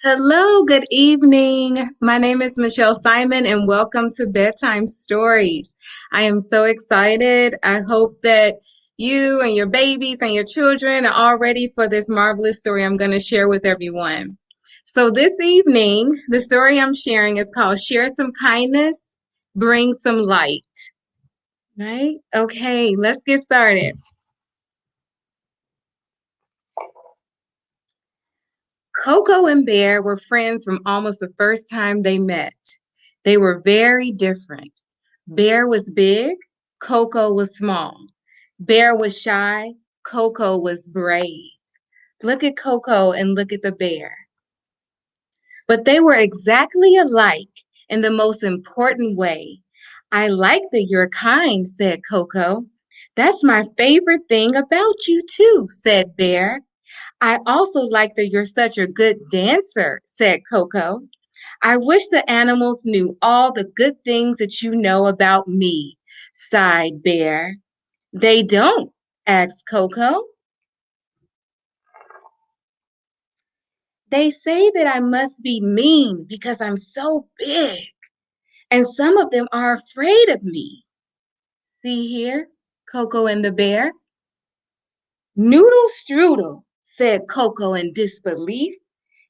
Hello, good evening. My name is Michelle Simon, and welcome to Bedtime Stories. I am so excited. I hope that you and your babies and your children are all ready for this marvelous story I'm going to share with everyone. So, this evening, the story I'm sharing is called Share Some Kindness, Bring Some Light. Right? Okay, let's get started. Coco and Bear were friends from almost the first time they met. They were very different. Bear was big, Coco was small. Bear was shy, Coco was brave. Look at Coco and look at the bear. But they were exactly alike in the most important way. I like that you're kind, said Coco. That's my favorite thing about you, too, said Bear. I also like that you're such a good dancer, said Coco. I wish the animals knew all the good things that you know about me, sighed Bear. They don't, asked Coco. They say that I must be mean because I'm so big, and some of them are afraid of me. See here, Coco and the bear. Noodle strudel, said Coco in disbelief.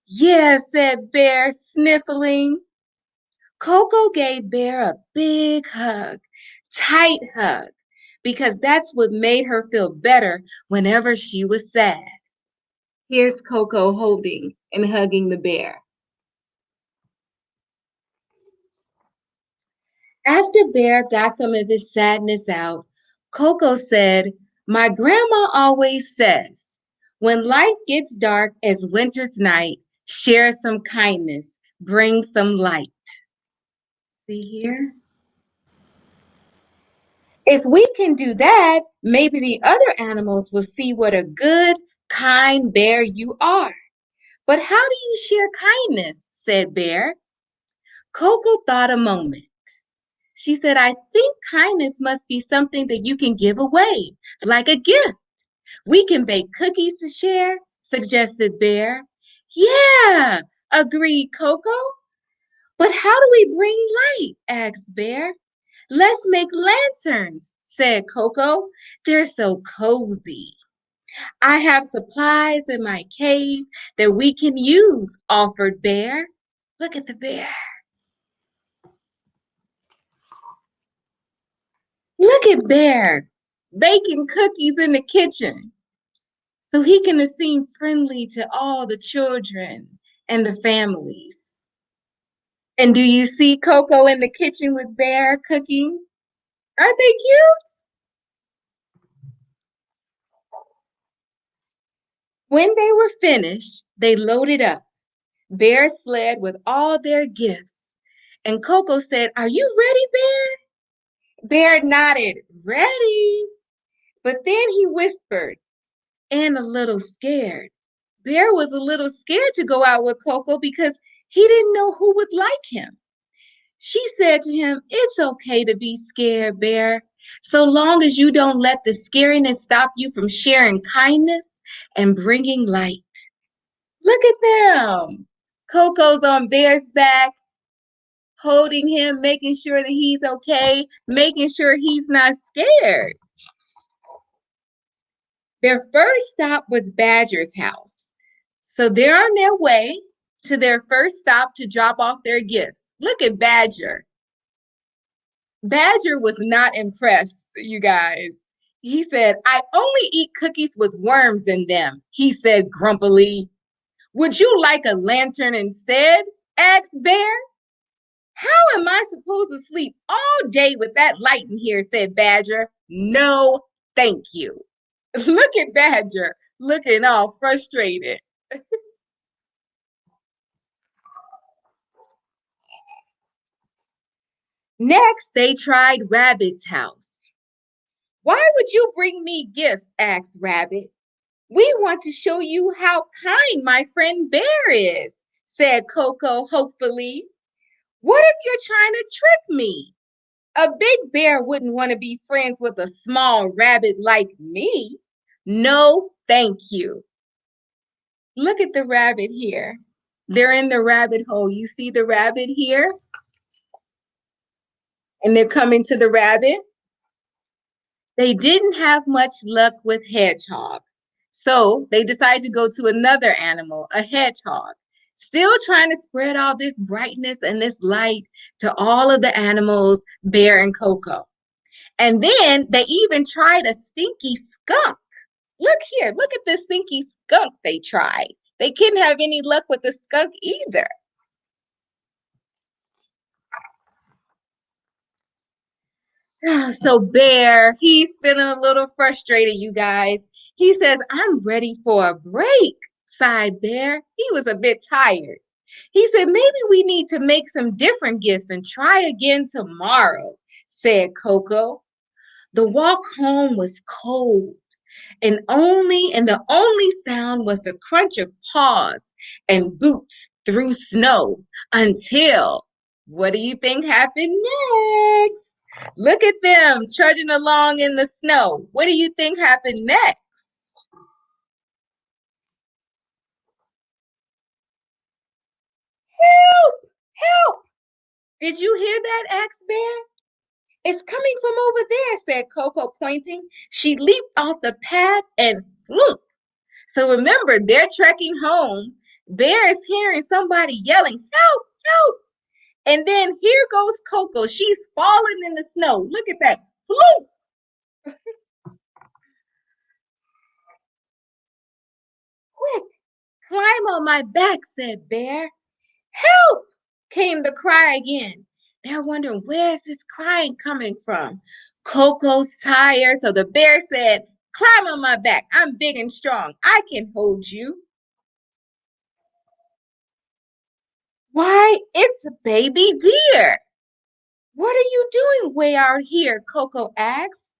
Yeah, said Bear, sniffling. Coco gave Bear a big hug, tight hug, because that's what made her feel better whenever she was sad. Here's Coco holding and hugging the bear. After Bear got some of his sadness out, Coco said, my grandma always says, when life gets dark as winter's night, share some kindness, bring some light. See here? If we can do that, maybe the other animals will see what a good, kind bear you are. But how do you share kindness? Said Bear. Coco thought a moment. She said, I think kindness must be something that you can give away, like a gift. We can bake cookies to share, suggested Bear. Yeah, agreed Coco. But how do we bring light? Asked Bear. Let's make lanterns, said Coco. They're so cozy. I have supplies in my cave that we can use, offered Bear. Look at the bear. Look at Bear baking cookies in the kitchen so he can seem friendly to all the children and the families. And do you see Coco in the kitchen with Bear cooking? Aren't they cute? When they were finished, they loaded up Bear Sled with all their gifts. And Coco said, are you ready, Bear? Bear nodded, ready. But then he whispered, and a little scared. Bear was a little scared to go out with Coco because he didn't know who would like him. She said to him, it's okay to be scared, Bear, so long as you don't let the scariness stop you from sharing kindness and bringing light. Look at them. Coco's on Bear's back, holding him, making sure that he's okay, making sure he's not scared. Their first stop was Badger's house. So they're on their way to their first stop to drop off their gifts. Look at Badger. Badger was not impressed, you guys. He said, I only eat cookies with worms in them, he said grumpily. Would you like a lantern instead? Asked Bear. How am I supposed to sleep all day with that light in here? Said Badger. No, thank you. Look at Badger, looking all frustrated. Next, they tried Rabbit's house. Why would you bring me gifts? Asked Rabbit. We want to show you how kind my friend Bear is, said Coco hopefully. What if you're trying to trick me? A big bear wouldn't want to be friends with a small rabbit like me. No, thank you. Look at the rabbit here. They're in the rabbit hole. You see the rabbit here? And they're coming to the rabbit. They didn't have much luck with hedgehog. So they decided to go to another animal, a hedgehog, still trying to spread all this brightness and this light to all of the animals, Bear and Coco. And then they even tried a stinky skunk. Look here, look at this stinky skunk they tried. They couldn't have any luck with the skunk either. So Bear, he's feeling a little frustrated, you guys. He says, I'm ready for a break, sighed Bear. He was a bit tired. He said, maybe we need to make some different gifts and try again tomorrow, said Coco. The walk home was cold, and the only sound was the crunch of paws and boots through snow until what do you think happened next? Look at them trudging along in the snow. What do you think happened next? Help! Help! Did you hear that, Axe Bear? It's coming from over there, said Coco, pointing. She leaped off the path and flew. So remember, they're trekking home. Bear is hearing somebody yelling, help, help. And then here goes Coco. She's falling in the snow. Look at that. Floop. Quick, climb on my back, said Bear. Help, came the cry again. They're wondering, where's this crying coming from? Coco's tired. So the bear said, climb on my back. I'm big and strong. I can hold you. Why, it's baby deer. What are you doing way out here? Coco asked.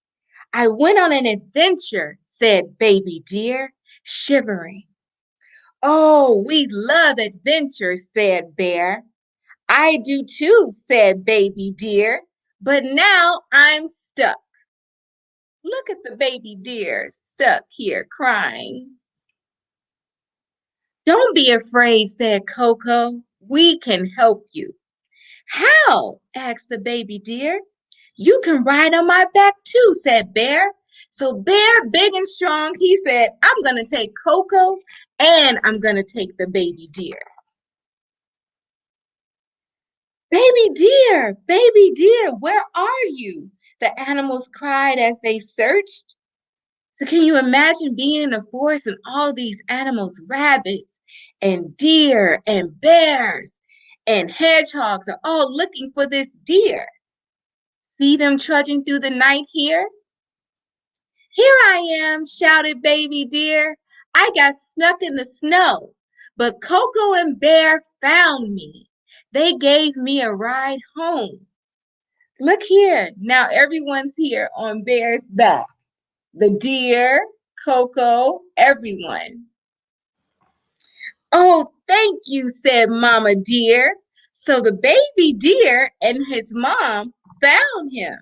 I went on an adventure, said baby deer, shivering. Oh, we love adventures, said Bear. I do too, said baby deer, but now I'm stuck. Look at the baby deer stuck here crying. Don't be afraid, said Coco. We can help you. How? Asked the baby deer. You can ride on my back too, said Bear. So Bear, big and strong, he said, I'm going to take Coco and I'm going to take the baby deer. Baby dear, where are you? The animals cried as they searched. So can you imagine being in the forest and all these animals, rabbits and deer and bears and hedgehogs are all looking for this deer? See them trudging through the night here? Here I am, shouted baby deer. I got stuck in the snow, but Coco and Bear found me. They gave me a ride home. Look here. Now everyone's here on Bear's back. The deer, Coco, everyone. Oh, thank you, said Mama Deer. So the baby deer and his mom found him.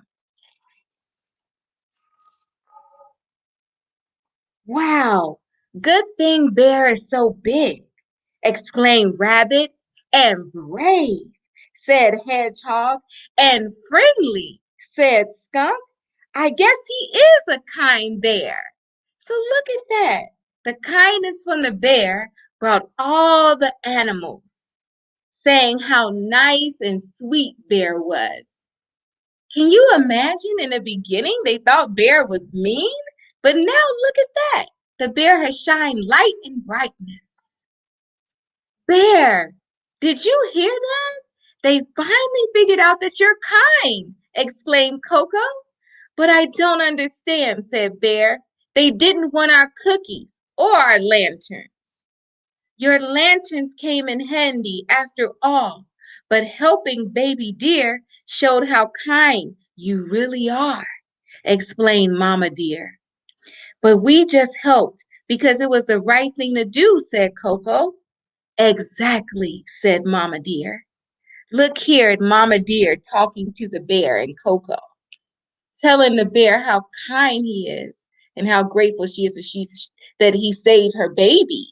Wow, good thing Bear is so big, exclaimed Rabbit. And brave, said Hedgehog. And friendly, said Skunk. I guess he is a kind bear. So look at that. The kindness from the bear brought all the animals, saying how nice and sweet Bear was. Can you imagine in the beginning they thought Bear was mean? But now look at that. The bear has shined light and brightness. Bear, did you hear that? They finally figured out that you're kind, exclaimed Coco. But I don't understand, said Bear. They didn't want our cookies or our lanterns. Your lanterns came in handy after all, but helping baby deer showed how kind you really are, explained Mama Deer. But we just helped because it was the right thing to do, said Coco. Exactly, said Mama Deer. Look here at Mama Deer talking to the bear and Coco, telling the bear how kind he is and how grateful she is that he saved her baby.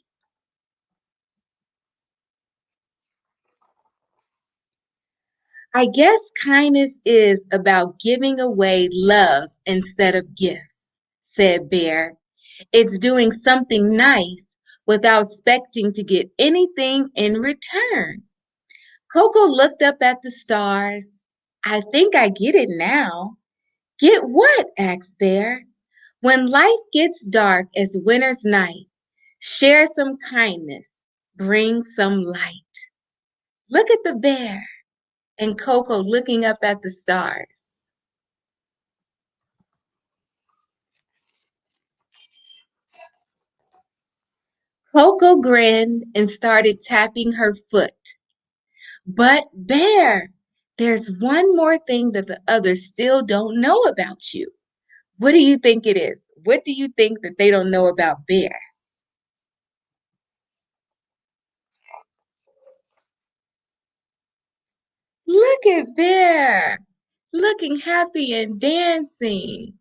I guess kindness is about giving away love instead of gifts, said Bear. It's doing something nice without expecting to get anything in return. Coco looked up at the stars. I think I get it now. Get what? Asked Bear. When life gets dark as winter's night, share some kindness, bring some light. Look at the bear and Coco looking up at the stars. Coco grinned and started tapping her foot. But Bear, there's one more thing that the others still don't know about you. What do you think it is? What do you think that they don't know about Bear? Look at Bear, looking happy and dancing.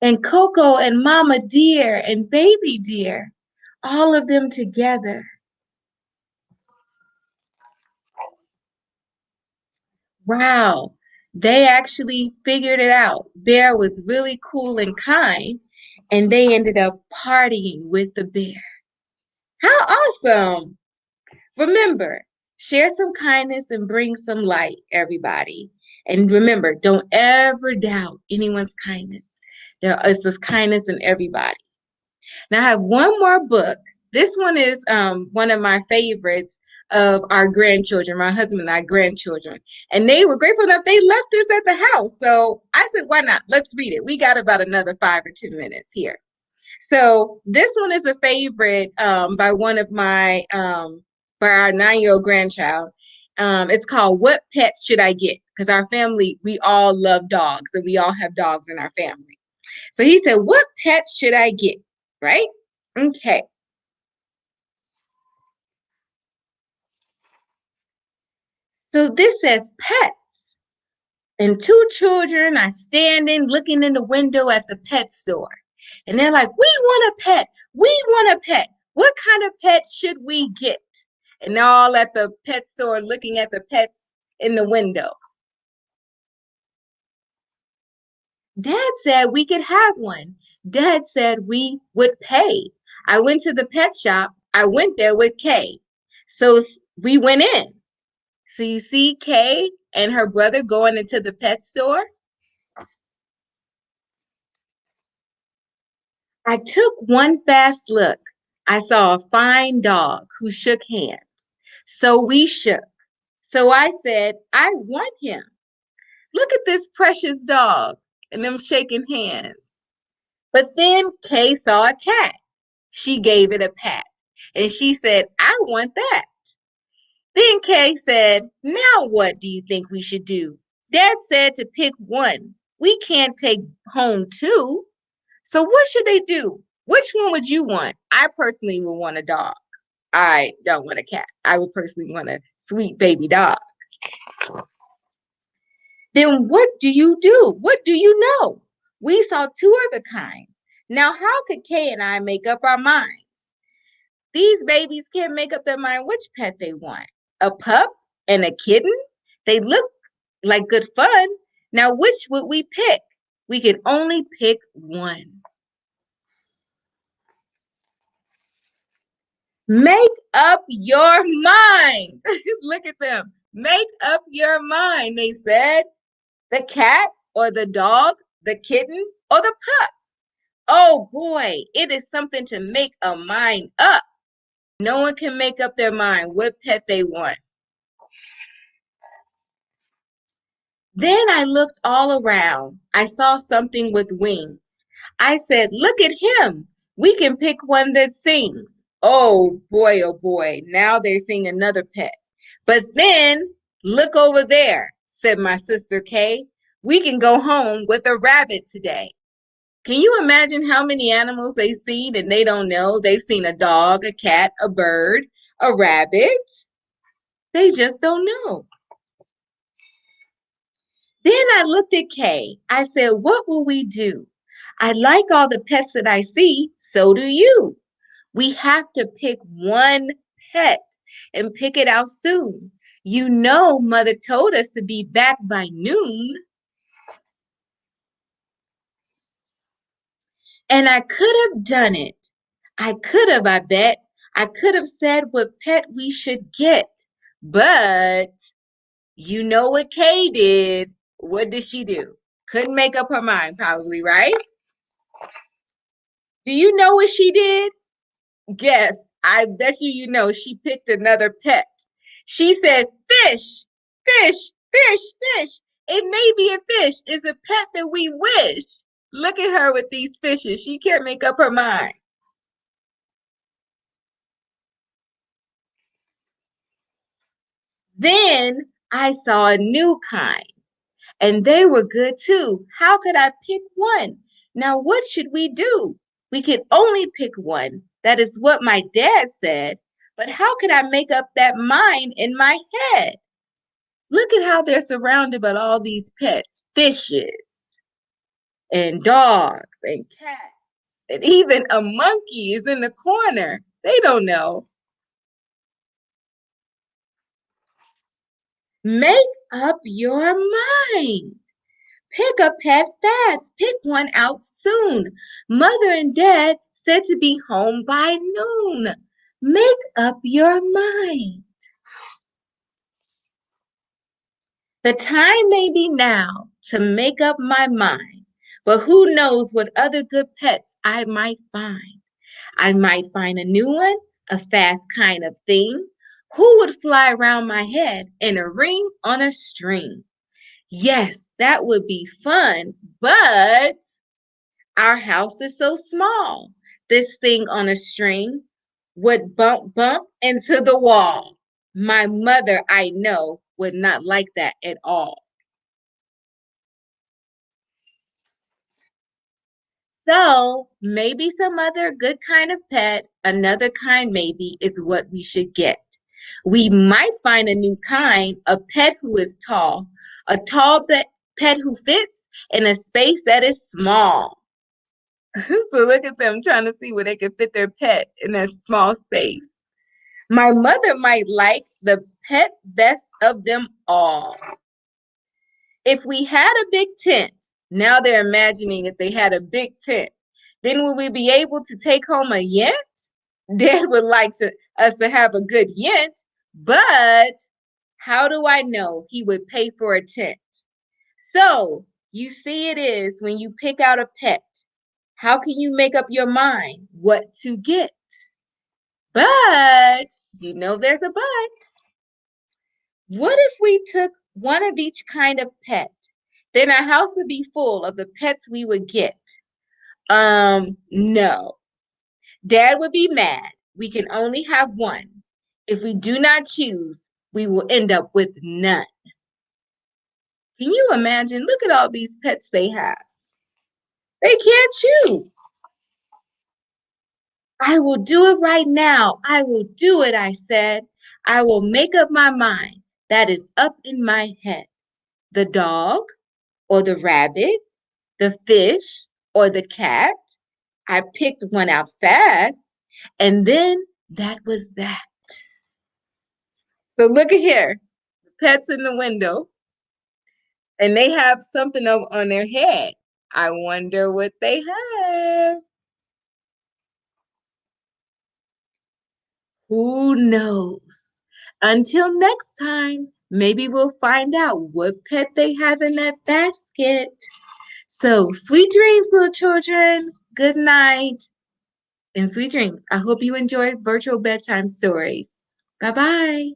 And Coco and Mama Deer and Baby Deer, all of them together. Wow, they actually figured it out. Bear was really cool and kind, and they ended up partying with the bear. How awesome! Remember, share some kindness and bring some light, everybody. And remember, don't ever doubt anyone's kindness. There is this kindness in everybody. Now, I have one more book. This one is one of my favorites of our grandchildren, my husband and I grandchildren. And they were grateful enough, they left this at the house. So I said, why not? Let's read it. We got about another 5 or 10 minutes here. So this one is a favorite by one of my, by our 9-year-old grandchild. It's called What Pets Should I Get? Because our family, we all love dogs and we all have dogs in our family. So he said, what pets should I get? Right? Okay. So this says pets. And two children are standing looking in the window at the pet store. And they're like, we want a pet. We want a pet. What kind of pet should we get? And they're all at the pet store looking at the pets in the window. Dad said we could have one. Dad said we would pay. I went to the pet shop. I went there with Kay. So we went in. So you see Kay and her brother going into the pet store? I took one fast look. I saw a fine dog who shook hands. So we shook. So I said, I want him. Look at this precious dog. And them shaking hands. But then Kay saw a cat. She gave it a pat. And she said, I want that. Then Kay said, now what do you think we should do? Dad said to pick one. We can't take home two. So what should they do? Which one would you want? I personally would want a dog. I don't want a cat. I would personally want a sweet baby dog. Then what do you do? What do you know? We saw two other kinds. Now, how could Kay and I make up our minds? These babies can't make up their mind which pet they want. A pup and a kitten? They look like good fun. Now, which would we pick? We can only pick one. Make up your mind. Look at them. Make up your mind, they said. The cat or the dog, the kitten or the pup. Oh boy, it is something to make a mind up. No one can make up their mind what pet they want. Then I looked all around. I saw something with wings. I said, look at him. We can pick one that sings. Oh boy. Now they're seeing another pet. But then look over there, said my sister Kay. We can go home with a rabbit today. Can you imagine how many animals they've seen and they don't know? They've seen a dog, a cat, a bird, a rabbit. They just don't know. Then I looked at Kay. I said, what will we do? I like all the pets that I see. So do you. We have to pick one pet and pick it out soon. You know, Mother told us to be back by noon. And I could have done it. I could have, I bet. I could have said what pet we should get. But you know what Kay did. What did she do? Couldn't make up her mind, probably, right? Do you know what she did? Guess. I bet you know she picked another pet. She said, fish, fish, fish, fish. It may be a fish. It's a pet that we wish. Look at her with these fishes. She can't make up her mind. Then I saw a new kind, and they were good too. How could I pick one? Now, what should we do? We could only pick one. That is what my dad said. But how could I make up that mind in my head? Look at how they're surrounded by all these pets, fishes and dogs and cats, and even a monkey is in the corner. They don't know. Make up your mind. Pick a pet fast. Pick one out soon. Mother and Dad said to be home by noon. Make up your mind. The time may be now to make up my mind, but who knows what other good pets I might find. I might find a new one, a fast kind of thing. Who would fly around my head in a ring on a string? Yes, that would be fun, but our house is so small. This thing on a string would bump into the wall. My mother, I know, would not like that at all. So maybe some other good kind of pet, another kind maybe is what we should get. We might find a new kind, a pet who is tall, a tall pet who fits in a space that is small. So look at them trying to see where they can fit their pet in a small space. My mother might like the pet best of them all. If we had a big tent, now they're imagining if they had a big tent, then would we be able to take home a yent? Dad would like us to have a good yent, but how do I know he would pay for a tent? So you see it is when you pick out a pet. How can you make up your mind what to get? But you know there's a but. What if we took one of each kind of pet? Then our house would be full of the pets we would get. No. Dad would be mad. We can only have one. If we do not choose, we will end up with none. Can you imagine? Look at all these pets they have. They can't choose. I will do it right now. I will do it, I said. I will make up my mind. That is up in my head. The dog or the rabbit, the fish or the cat. I picked one out fast, and then that was that. So look at here, the pets in the window, and they have something on their head. I wonder what they have. Who knows? Until next time, maybe we'll find out what pet they have in that basket. So, sweet dreams, little children. Good night and sweet dreams. I hope you enjoy virtual bedtime stories. Bye bye.